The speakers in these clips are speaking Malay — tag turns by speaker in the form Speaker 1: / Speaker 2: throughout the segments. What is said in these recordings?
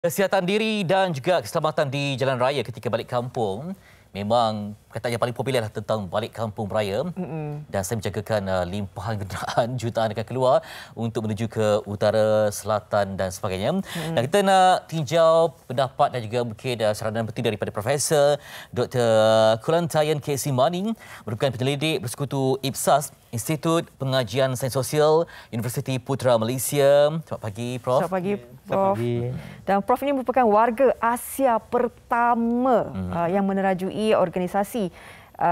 Speaker 1: Kesihatan diri dan juga keselamatan di jalan raya ketika balik kampung memang perkataan yang paling popular tentang balik kampung raya. Dan saya menjagakan limpahan kenderaan jutaan akan keluar untuk menuju ke utara, selatan dan sebagainya. Dan kita nak tinjau pendapat dan juga mungkin saranan penting daripada Profesor Dr. Kulantayan K.C. Manning, merupakan penyelidik bersekutu IPSAS, Institut Pengajian Sains Sosial, Universiti Putra Malaysia. Selamat pagi, Prof.
Speaker 2: Selamat pagi, Prof. Dan Prof ini merupakan warga Asia pertama yang menerajui organisasi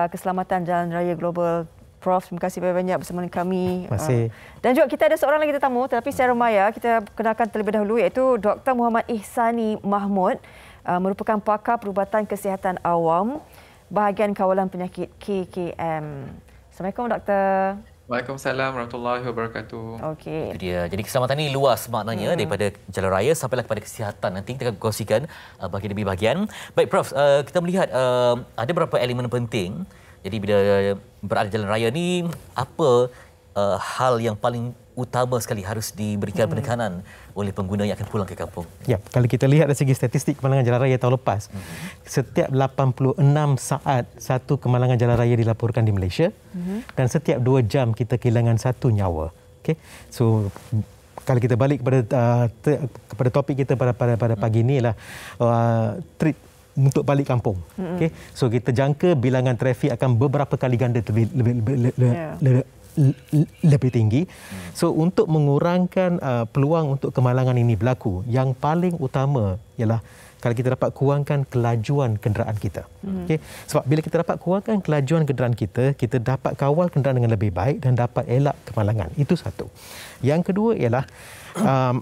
Speaker 2: keselamatan jalan raya global. Prof, terima kasih banyak bersama dengan kami.
Speaker 3: Terima kasih.
Speaker 2: Dan juga kita ada seorang lagi tetamu, tetapi secara maya kita kenalkan terlebih dahulu, iaitu Dr. Muhammad Ihsani Mahmud, merupakan pakar perubatan kesihatan awam bahagian kawalan penyakit KKM. Assalamualaikum, Doktor.
Speaker 4: Waalaikumsalam warahmatullahi wabarakatuh.
Speaker 2: Okey.
Speaker 1: Itu dia. Jadi keselamatan ini luas maknanya daripada jalan raya sampailah kepada kesihatan. Nanti kita akan kongsikan bahagian demi bahagian. Baik, Prof, kita melihat ada beberapa elemen penting. Jadi bila berada di jalan raya ni, apa hal yang paling utama sekali harus diberikan penekanan oleh pengguna yang akan pulang ke kampung?
Speaker 3: Ya, kalau kita lihat dari segi statistik kemalangan jalan raya tahun lepas, setiap 86 saat satu kemalangan jalan raya dilaporkan di Malaysia, dan setiap 2 jam kita kehilangan satu nyawa. Okay? So kalau kita balik kepada topik kita pada pagi ini ialah trip untuk balik kampung. Okay? So kita jangka bilangan trafik akan beberapa kali ganda lebih tinggi. So untuk mengurangkan peluang untuk kemalangan ini berlaku, yang paling utama ialah kalau kita dapat kurangkan kelajuan kenderaan kita. Okay? Sebab bila kita dapat kurangkan kelajuan kenderaan kita, kita dapat kawal kenderaan dengan lebih baik dan dapat elak kemalangan. Itu satu. Yang kedua ialah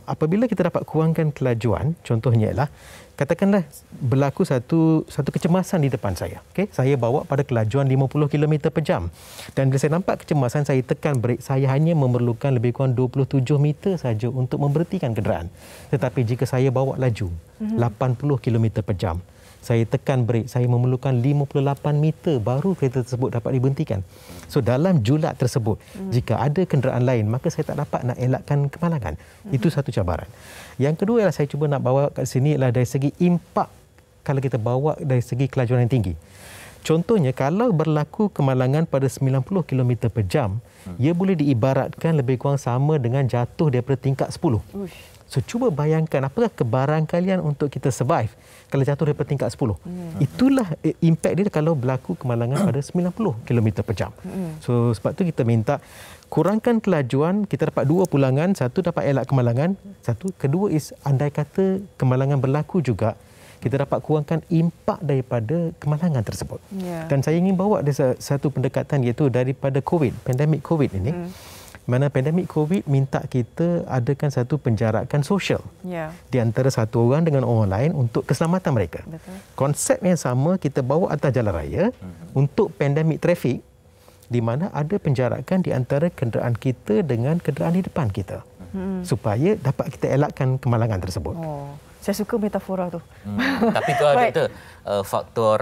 Speaker 3: apabila kita dapat kurangkan kelajuan, contohnya ialah katakanlah berlaku satu kecemasan di depan saya. Okay? Saya bawa pada kelajuan 50 km per jam. Dan bila saya nampak kecemasan, saya tekan brek. Saya hanya memerlukan lebih kurang 27 meter saja untuk memberhentikan kenderaan. Tetapi jika saya bawa laju 80 km per jam, saya tekan brek, saya memerlukan 58 meter baru kereta tersebut dapat diberhentikan. So dalam julat tersebut, jika ada kenderaan lain, maka saya tak dapat nak elakkan kemalangan. Itu satu cabaran. Yang kedua ialah saya cuba nak bawa kat sini ialah dari segi impak kalau kita bawa dari segi kelajuan yang tinggi. Contohnya, kalau berlaku kemalangan pada 90 km per jam, ia boleh diibaratkan lebih kurang sama dengan jatuh daripada tingkat 10. So, cuba bayangkan apakah kebarangkalian untuk kita survive kalau jatuh daripada tingkat 10. Itulah impak dia kalau berlaku kemalangan pada 90 km per jam. So, sebab tu kita minta kurangkan kelajuan, kita dapat 2 pulangan. Satu, dapat elak kemalangan. Satu. Kedua, andai kata kemalangan berlaku juga, kita dapat kurangkan impak daripada kemalangan tersebut. Dan saya ingin bawa ada satu pendekatan, iaitu daripada COVID, pandemik COVID ini. Mana pandemik COVID minta kita adakan satu penjarakan sosial di antara satu orang dengan orang lain untuk keselamatan mereka. Betul. Konsep yang sama kita bawa atas jalan raya untuk pandemik trafik, di mana ada penjarakan di antara kenderaan kita dengan kenderaan di depan kita, supaya dapat kita elakkan kemalangan tersebut.
Speaker 2: Saya suka metafora tu.
Speaker 1: Tapi tu Doktor, faktor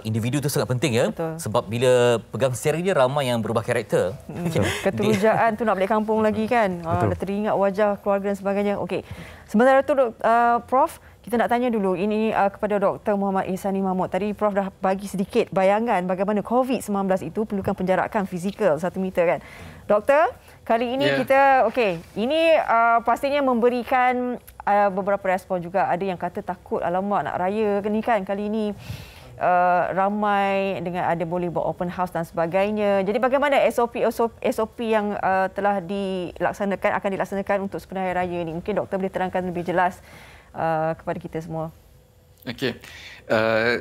Speaker 1: individu tu sangat penting ya.
Speaker 2: Betul.
Speaker 1: Sebab bila pegang steering dia, ramai yang berubah karakter.
Speaker 2: Keterujaan tu nak balik kampung lagi kan. Dah teringat wajah keluarga dan sebagainya. Okey. Sementara tu Prof, kita nak tanya dulu ini kepada Dr. Muhammad Ihsani Mahmud. Tadi Prof dah bagi sedikit bayangan bagaimana COVID-19 itu perlukan penjarakan fizikal 1 meter kan. Doktor, kali ini kita ini pastinya memberikan beberapa respon juga. Ada yang kata takut, alamak nak raya ni kan kali ini ramai dengan ada boleh buat open house dan sebagainya. Jadi bagaimana SOP yang telah akan dilaksanakan untuk sepenuh hari raya ni? Mungkin doktor boleh terangkan lebih jelas kepada kita semua.
Speaker 4: Okey.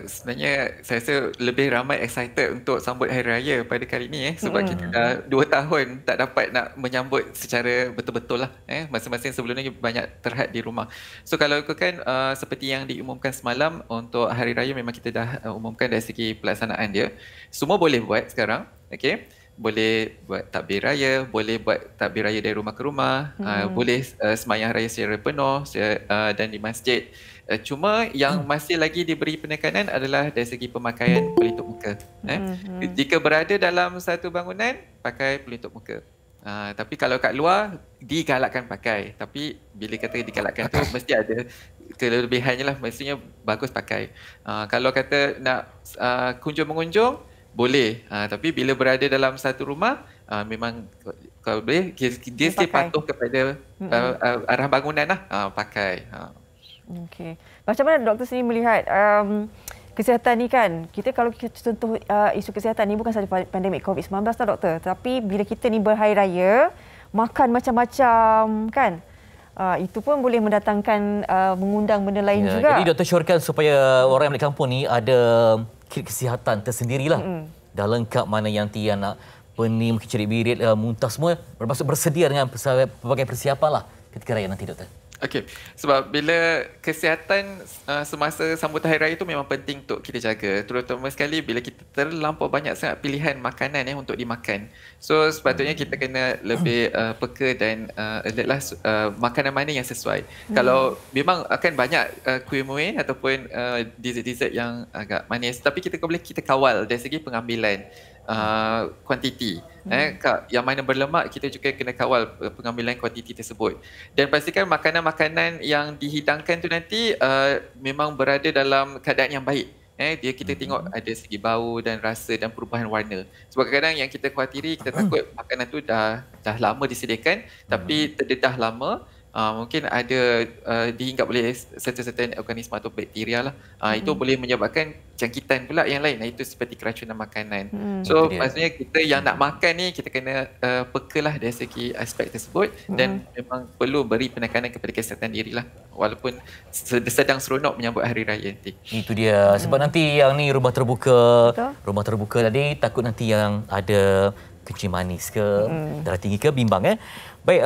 Speaker 4: Sebenarnya saya rasa lebih ramai excited untuk sambut Hari Raya pada kali ini sebab kita dah 2 tahun tak dapat nak menyambut secara betul-betul lah. Masing-masing sebelumnya banyak terhad di rumah. So kalau ikutkan seperti yang diumumkan semalam, untuk Hari Raya memang kita dah umumkan dari segi pelaksanaan dia. Semua boleh buat sekarang. Okey. Boleh buat takbir raya, boleh buat takbir raya dari rumah ke rumah, boleh sembahyang raya secara penuh dan di masjid. Cuma yang masih lagi diberi penekanan adalah dari segi pemakaian pelitup muka. Jika berada dalam satu bangunan, pakai pelitup muka. Tapi kalau kat luar, digalakkan pakai. Tapi bila kata digalakkan tu, mesti ada kelebihannya lah, maksudnya bagus pakai. Kalau kata nak kunjung-mengunjung, boleh. Tapi bila berada dalam satu rumah, memang kalau boleh, dia still patuh kepada arah bangunan lah, pakai.
Speaker 2: Okey. Macam mana doktor sendiri melihat kesihatan ni kan? Kita kalau kita contoh isu kesihatan ni bukan sahaja pandemik COVID-19 tau doktor. Tapi bila kita ni berhari raya, makan macam-macam kan? Itu pun boleh mendatangkan mengundang benda lain juga.
Speaker 1: Jadi doktor syorkan supaya orang yang balik kampung ni ada kit kesihatan tersendirilah. Dah lengkap, mana yang Tia nak pening, cerit-birit, muntah semua, bermaksud bersedia dengan pelbagai persiapan lah ketika raya nanti doktor.
Speaker 4: Okey, sebab bila kesihatan semasa sambutan hari raya itu memang penting untuk kita jaga, terutama sekali bila kita terlampau banyak sangat pilihan makanan untuk dimakan. So sepatutnya kita kena lebih peka dan alert lah makanan mana yang sesuai. Kalau memang akan banyak kuih-muih ataupun dessert-dessert yang agak manis, tapi kita kawal dari segi pengambilan kuantiti. Yang mana berlemak, kita juga kena kawal pengambilan kuantiti tersebut. Dan pastikan makanan-makanan yang dihidangkan tu nanti memang berada dalam keadaan yang baik. Kita tengok ada segi bau dan rasa dan perubahan warna. Sebab kadang-kadang yang kita khawatiri, kita takut makanan tu dah lama disediakan, tapi terdedah lama. Mungkin ada dihinggap oleh certain organisma atau bakteria lah. Itu boleh menyebabkan jangkitan pula yang lain. Itu seperti keracunan makanan. So maksudnya kita yang nak makan ni, kita kena pekalah dari segi aspek tersebut, dan memang perlu beri penekanan kepada kesihatan diri lah, walaupun sedang seronok menyambut hari raya nanti.
Speaker 1: Itu dia. Sebab nanti yang ni rumah terbuka tadi, takut nanti yang ada kencing manis ke, darah tinggi ke, bimbang. Baik,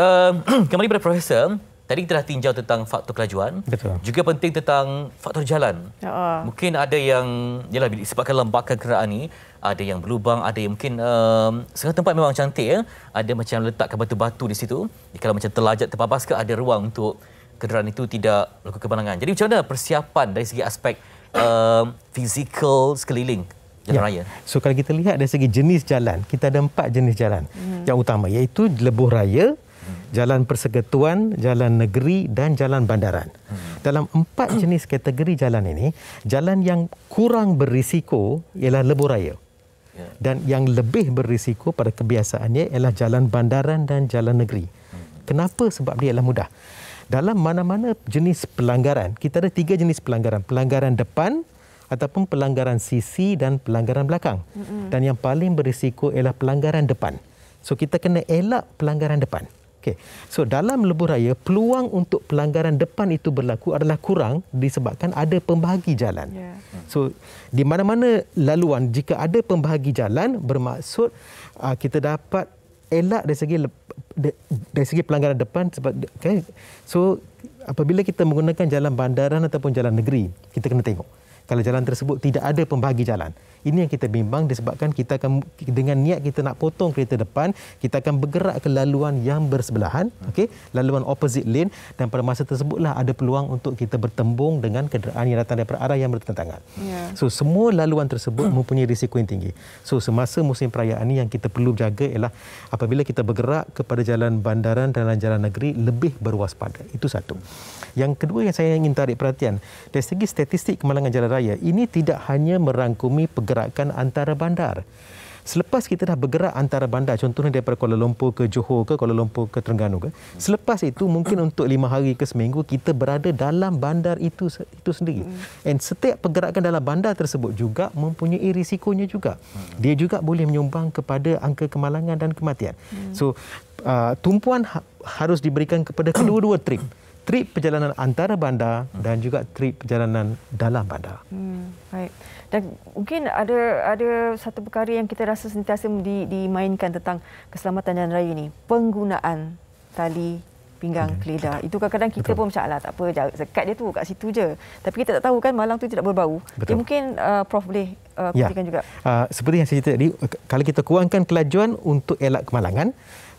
Speaker 1: kembali pada Profesor. Tadi kita dah tinjau tentang faktor kelajuan.
Speaker 3: Betul.
Speaker 1: Juga penting tentang faktor jalan. Mungkin ada yang, disebabkan lembakan kenderaan ni, ada yang berlubang, ada yang mungkin setengah tempat memang cantik. Ada macam letakkan batu-batu di situ. Kalau macam terlajak, terpabas ke, ada ruang untuk kenderaan itu tidak melakukan kebalangan. Jadi macam mana persiapan dari segi aspek fizikal sekeliling jalan raya?
Speaker 3: So kalau kita lihat dari segi jenis jalan, kita ada 4 jenis jalan yang utama, iaitu lebuh raya, jalan persekutuan, jalan negeri dan jalan bandaran. Dalam 4 jenis kategori jalan ini, jalan yang kurang berisiko ialah lebuh raya. Dan yang lebih berisiko pada kebiasaannya ialah jalan bandaran dan jalan negeri. Kenapa? Sebab dia adalah mudah. Dalam mana-mana jenis pelanggaran, kita ada 3 jenis pelanggaran. Pelanggaran depan, ataupun pelanggaran sisi dan pelanggaran belakang. Dan yang paling berisiko ialah pelanggaran depan. So kita kena elak pelanggaran depan. Okey. So dalam lebuh raya, peluang untuk pelanggaran depan itu berlaku adalah kurang disebabkan ada pembahagi jalan. So di mana-mana laluan, jika ada pembahagi jalan, bermaksud kita dapat elak dari segi pelanggaran depan. Sebab so apabila kita menggunakan jalan bandaran ataupun jalan negeri, kita kena tengok kalau jalan tersebut tidak ada pembahagi jalan. Ini yang kita bimbang, disebabkan kita akan, dengan niat kita nak potong kereta depan, kita akan bergerak ke laluan yang bersebelahan, laluan opposite lane, dan pada masa tersebutlah ada peluang untuk kita bertembung dengan kenderaan yang datang daripada arah yang bertentangan. So semua laluan tersebut mempunyai risiko yang tinggi. So semasa musim perayaan ini yang kita perlu jaga ialah apabila kita bergerak kepada jalan bandaran dan jalan negeri, lebih berwaspada. Itu satu. Yang kedua yang saya ingin tarik perhatian, dari segi statistik kemalangan jalan raya, ini tidak hanya merangkumi pergerakan antara bandar. Selepas kita dah bergerak antara bandar, contohnya daripada Kuala Lumpur ke Johor ke, Kuala Lumpur ke Terengganu ke, selepas itu mungkin untuk 5 hari ke seminggu kita berada dalam bandar itu sendiri. Dan setiap pergerakan dalam bandar tersebut juga mempunyai risikonya juga. Dia juga boleh menyumbang kepada angka kemalangan dan kematian. So tumpuan harus diberikan kepada kedua-dua trip. Trip perjalanan antara bandar dan juga trip perjalanan dalam bandar.
Speaker 2: Baik. Dan mungkin ada satu perkara yang kita rasa sentiasa dimainkan tentang keselamatan jalan raya ini, penggunaan tali pinggang keledar. Itu kadang-kadang kita pun macam tak apa, sekat dia tu kat situ je. Tapi kita tak tahu kan malang tu tidak berbau. Jadi mungkin Prof boleh kongsikan juga.
Speaker 3: Seperti yang saya cerita tadi, kalau kita kurangkan kelajuan untuk elak kemalangan,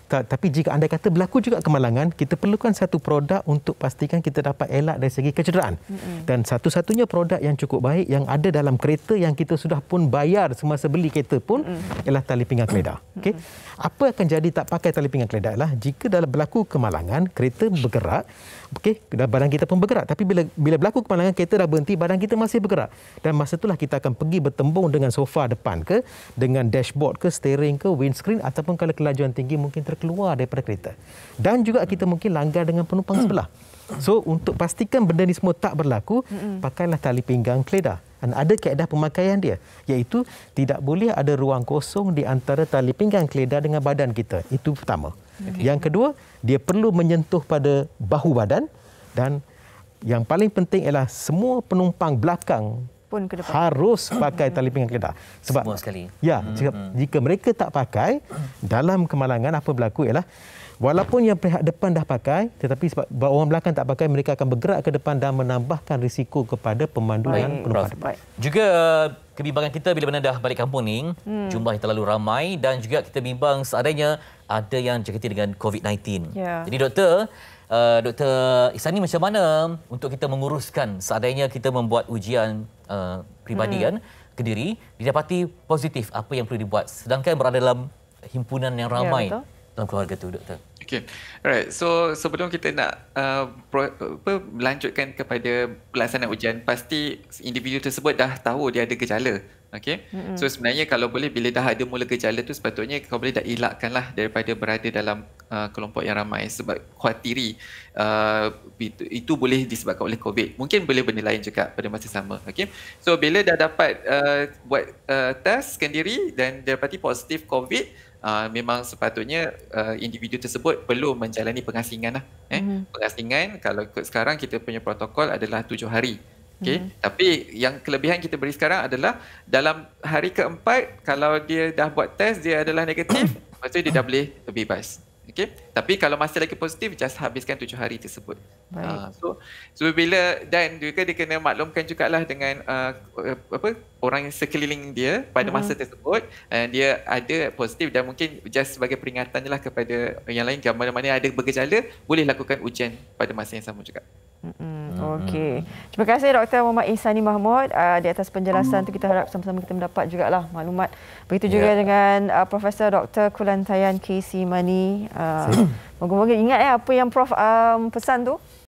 Speaker 3: tapi jika anda kata berlaku juga kemalangan, kita perlukan satu produk untuk pastikan kita dapat elak dari segi kecederaan. Dan satu-satunya produk yang cukup baik yang ada dalam kereta yang kita sudah pun bayar semasa beli kereta pun ialah tali pinggang keledar. Okey. Apa akan jadi tak pakai tali pinggang keledar ialah jika dalam berlaku kemalangan, kereta bergerak, okey, badan kita pun bergerak. Tapi bila berlaku kemalangan, kereta dah berhenti, badan kita masih bergerak. Dan masa itulah kita akan pergi bertembung dengan sofa depan ke, dengan dashboard ke, steering ke, windscreen, ataupun kalau kelajuan tinggi mungkin terkeluar daripada kereta. Dan juga kita mungkin langgar dengan penumpang sebelah. So, untuk pastikan benda ni semua tak berlaku, pakailah tali pinggang keledar. Dan ada kaedah pemakaian dia, iaitu tidak boleh ada ruang kosong di antara tali pinggang keledar dengan badan kita. Itu pertama. Yang kedua, dia perlu menyentuh pada bahu badan, dan yang paling penting ialah semua penumpang belakang
Speaker 2: pun ke depan
Speaker 3: harus pakai tali pinggang keledar. Sebab
Speaker 1: semua sekali.
Speaker 3: Ya, jika mereka tak pakai, dalam kemalangan apa berlaku ialah walaupun yang pihak depan dah pakai, tetapi sebab orang belakang tak pakai, mereka akan bergerak ke depan dan menambahkan risiko kepada pemandu dan penumpang depan.
Speaker 1: Juga kebimbangan kita bila mana dah balik kampung ni, jumlah yang terlalu ramai, dan juga kita bimbang seandainya ada yang jangkiti dengan COVID-19. Jadi Dr. Ihsani, macam mana untuk kita menguruskan seandainya kita membuat ujian peribadi kan ke diri, didapati positif, apa yang perlu dibuat sedangkan berada dalam himpunan yang ramai dalam keluarga tu, Doktor?
Speaker 4: Okay. Alright. So sebelum kita nak melanjutkan kepada pelaksanaan ujian, pasti individu tersebut dah tahu dia ada gejala. Okay. So sebenarnya kalau boleh, bila dah ada mula gejala tu, sepatutnya kau boleh dah elakkanlah daripada berada dalam kelompok yang ramai, sebab khawatiri itu boleh disebabkan oleh COVID. Mungkin boleh benda lain juga pada masa sama. Okay. So bila dah dapat buat testkan diri dan dapati positif COVID, memang sepatutnya individu tersebut perlu menjalani pengasingan lah. Pengasingan kalau ikut sekarang kita punya protokol adalah 7 hari. Okay. Tapi yang kelebihan kita beri sekarang adalah dalam hari keempat, kalau dia dah buat test, dia adalah negatif, lepas tu dia dah boleh bebas. Okay. Tapi kalau masih lagi positif, just habiskan 7 hari tersebut. So bila, dan juga dia kena maklumkan jugalah dengan orang yang sekeliling dia pada masa tersebut, dia ada positif, dan mungkin just sebagai peringatan je lah kepada yang lain, mana-mana ada bergejala, boleh lakukan ujian pada masa yang sama juga.
Speaker 2: Okey. Terima kasih Dr. Muhammad Ihsani Mahmud di atas penjelasan tu. Kita harap sama-sama kita mendapat jugalah maklumat. Begitu juga dengan Profesor Dr. Kulantayan K.C. Mani. Moga-moga ingat apa yang Prof pesan tu.